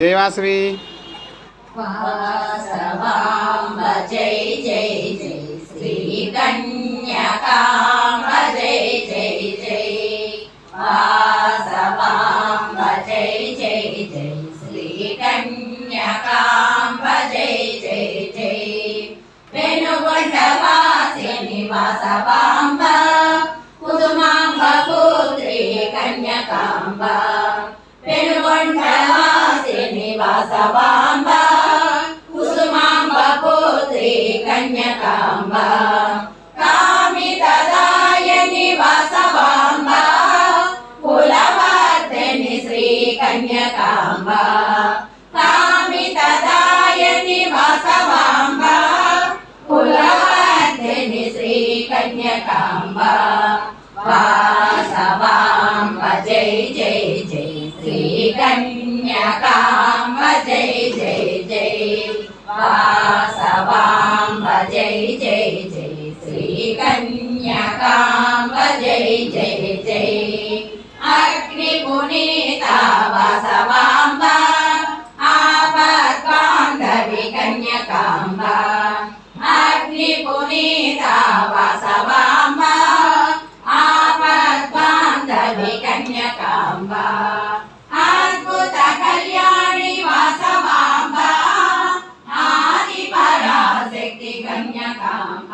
जय वासवी वासवांब जय जय जय श्री कन्यकांब जय जय जय वासवांब जय जय जय श्री कन्यकांब जय जय जय वेणुगुंडवासिनी वासवांब कुसुमांब पुत्री कन्यकांब वेणुगुंडवासिनी वासवांब कुसुमांब पुत्री कन्यकांब कामितदायिनी वासवांब कुलवर्धिनी श्री कन्यकांब कामितदायिनी वासवांब कुलवर्धिनी श्री कन्यकांब वासवांब जय जय जय श्री कन्यकांब जय जय जय वासवांब जय जय जय श्री कन्यकांब जय जय जय अग्निपुनीता वासवांब आपद्बान्धवी कन्यकांब अग्निपुनीता वासवांब आपद्बान्धवी कन्यकांब अद्भुत कल्याणी वासवांब आदिपराशक्ति कन्यकांब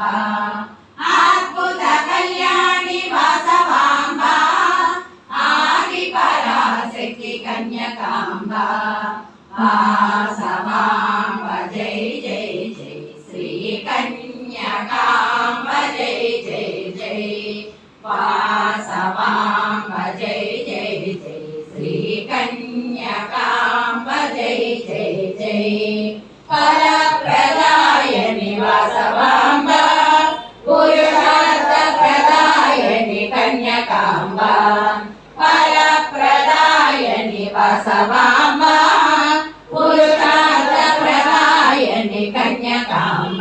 अद्भुत कल्याणी वासवांब आदिपराशक्ति कन्यकांब वासवांब जय जय जय श्री कन्यकांब जय जय जय वासवांब जय जय जय श्री कन्यकांब जय जय जय फलप्रदायिनी वासवांब पुरुषार्थप्रदायिनी कन्यकांब फलप्रदायिनी वासवांब पुरुषार्थप्रदायिनी कन्यकांब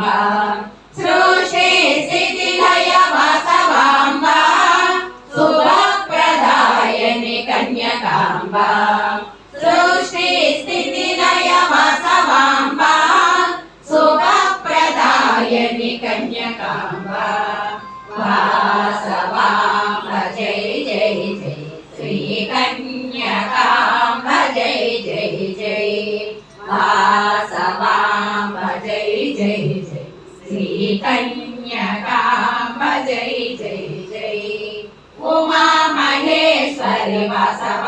सृष्टि स्थितिलय वासवांब शुभप्रदायिनी कन्यकांब सृष्टि स्थितिलय वासवांब शुभप्रदायिनी कन्यकांब वासवांब जय जय जय श्री कन्यकांब जय जय जय वासवांब जय जय जय श्री कन्यकांब जय जय जय उमा महेश्वरी वासवांब